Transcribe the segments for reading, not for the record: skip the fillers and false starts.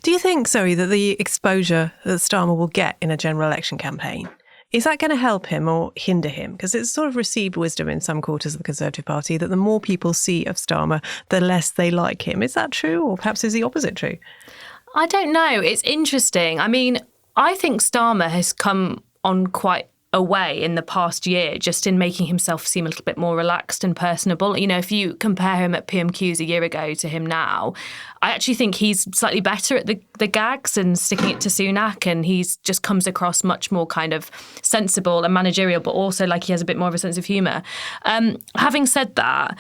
Do you think, Zoe, that the exposure that Starmer will get in a general election campaign, is that going to help him or hinder him? Because it's sort of received wisdom in some quarters of the Conservative Party that the more people see of Starmer, the less they like him. Is that true? Or perhaps is the opposite true? I don't know. It's interesting. I mean, I think Starmer has come on quite a way in the past year, just in making himself seem a little bit more relaxed and personable. You know, if you compare him at PMQs a year ago to him now, I actually think he's slightly better at the gags and sticking it to Sunak, and he's just comes across much more kind of sensible and managerial, but also like he has a bit more of a sense of humour. Having said that,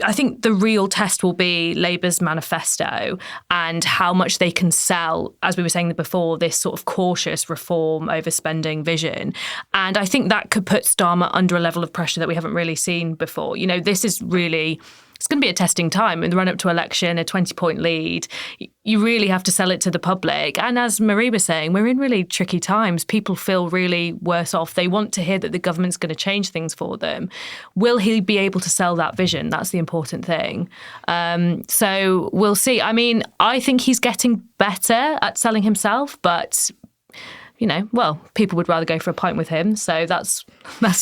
I think the real test will be Labour's manifesto and how much they can sell, as we were saying before, this sort of cautious reform overspending vision. And I think that could put Starmer under a level of pressure that we haven't really seen before. You know, this is really... It's going to be a testing time in the run-up to election, a 20-point lead. You really have to sell it to the public. And as Marie was saying, we're in really tricky times. People feel really worse off. They want to hear that the government's going to change things for them. Will he be able to sell that vision? That's the important thing. So we'll see. I mean, I think he's getting better at selling himself, but... You know, well, people would rather go for a pint with him. So that's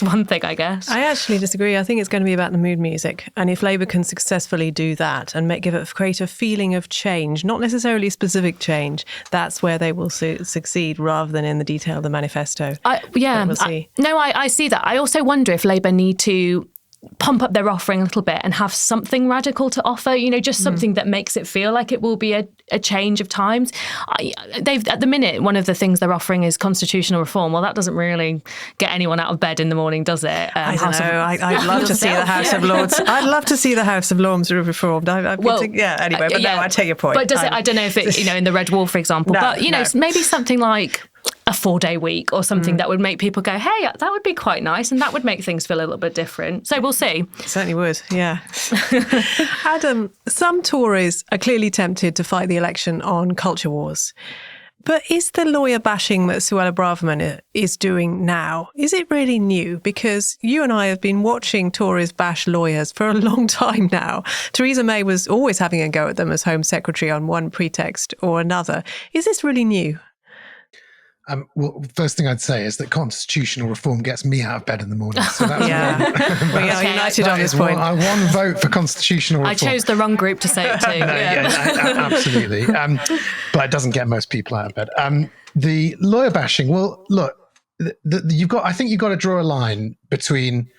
one thing, I guess. I actually disagree. I think it's going to be about the mood music. And if Labour can successfully do that and create a feeling of change, not necessarily specific change, that's where they will succeed rather than in the detail of the manifesto. We'll see. I see that. I also wonder if Labour need to pump up their offering a little bit and have something radical to offer, you know, just something that makes it feel like it will be a change of times. They've at the minute, one of the things they're offering is constitutional reform. Well, that doesn't really get anyone out of bed in the morning, does it? I don't know. I'd love to see the House of Lords. I'd love to see the House of Lords reformed. Anyway, but no, I take your point. But does it? I don't know if it, you know, in the Red Wall, for example, but you know, maybe something like a 4-day week or something that would make people go, hey, that would be quite nice, and that would make things feel a little bit different. So we'll see. It certainly would, yeah. Adam, some Tories are clearly tempted to fight the election on culture wars. But is the lawyer bashing that Suella Braverman is doing now, is it really new? Because you and I have been watching Tories bash lawyers for a long time now. Theresa May was always having a go at them as Home Secretary on one pretext or another. Is this really new? Well, first thing I'd say is that constitutional reform gets me out of bed in the morning. So that's we are united on this point. One vote for constitutional reform. I chose the wrong group to say it to. Absolutely. But it doesn't get most people out of bed. The lawyer bashing. Well, look, I think you've got to draw a line between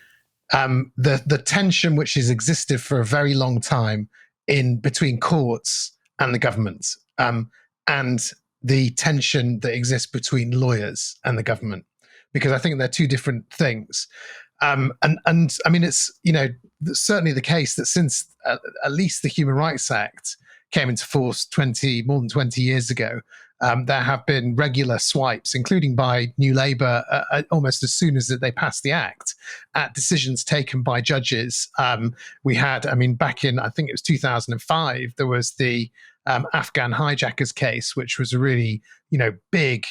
the tension which has existed for a very long time between courts and the government, and the tension that exists between lawyers and the government, because I think they're two different things. And I mean, it's, you know, certainly the case that since at least the Human Rights Act came into force more than 20 years ago, there have been regular swipes, including by New Labour, almost as soon as they passed the act, at decisions taken by judges. We had, I mean, back in, I think it was 2005, there was the Afghan hijackers case, which was a really, you know, big,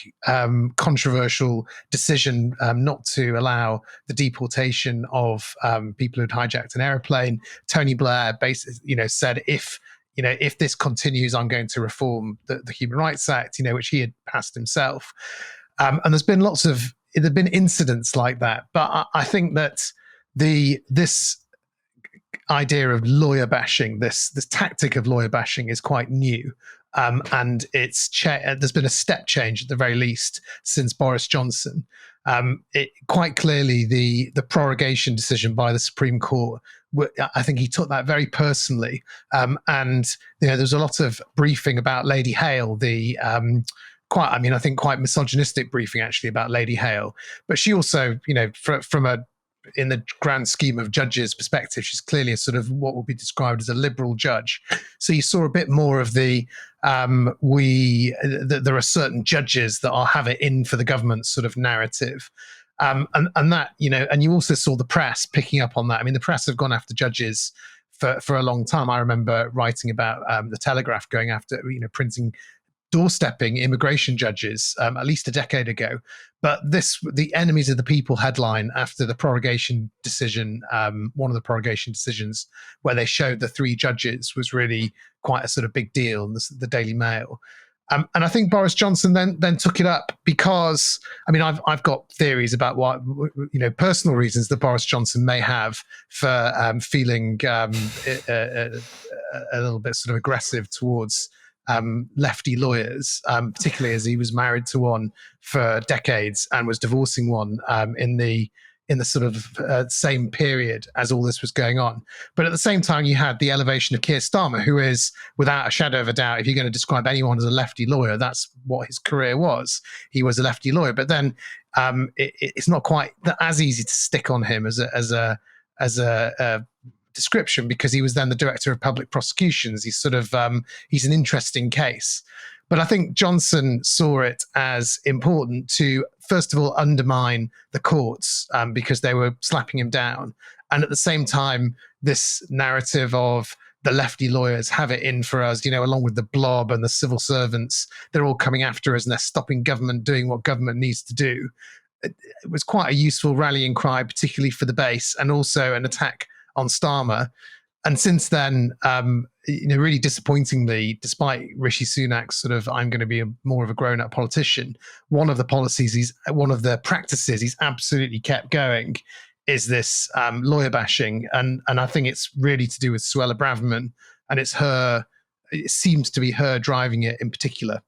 controversial decision not to allow the deportation of people who'd hijacked an airplane. Tony Blair basically, you know, said if this continues, I'm going to reform the Human Rights Act, you know, which he had passed himself. And there's been incidents like that. But I think that this idea of lawyer bashing, this tactic of lawyer bashing, is quite new, and there's been a step change at the very least since Boris Johnson. Quite clearly, the prorogation decision by the Supreme Court, I think he took that very personally, and you know, there's a lot of briefing about Lady Hale, I think quite misogynistic briefing actually about Lady Hale, but she also, you know, in the grand scheme of judges' perspective, she's clearly a sort of what would be described as a liberal judge. So you saw a bit more of there are certain judges that have it in for the government sort of narrative. And that, you know, and you also saw the press picking up on that. I mean, the press have gone after judges for a long time. I remember writing about the Telegraph going after, you know, printing doorstepping immigration judges at least a decade ago. But the enemies of the people headline after the prorogation decision, one of the prorogation decisions where they showed the 3 judges, was really quite a sort of big deal in the Daily Mail. And I think Boris Johnson then took it up because, I mean, I've got theories about what, personal reasons that Boris Johnson may have for feeling a little bit sort of aggressive towards lefty lawyers, particularly as he was married to one for decades and was divorcing one in the sort of same period as all this was going on. But at the same time, you had the elevation of Keir Starmer, who is, without a shadow of a doubt, if you're going to describe anyone as a lefty lawyer, that's what his career was. He was a lefty lawyer. But then it's not quite as easy to stick on him as a description, because he was then the director of public prosecutions. He's he's an interesting case. But I think Johnson saw it as important to, first of all, undermine the courts because they were slapping him down. And at the same time, this narrative of the lefty lawyers have it in for us, along with the blob and the civil servants, they're all coming after us and they're stopping government doing what government needs to do. It was quite a useful rallying cry, particularly for the base, and also an attack on Starmer. And since then, really disappointingly, despite Rishi Sunak's sort of, I'm going to be more of a grown-up politician, one of the practices he's absolutely kept going is this lawyer bashing. And I think it's really to do with Suella Braverman, and it seems to be her driving it in particular.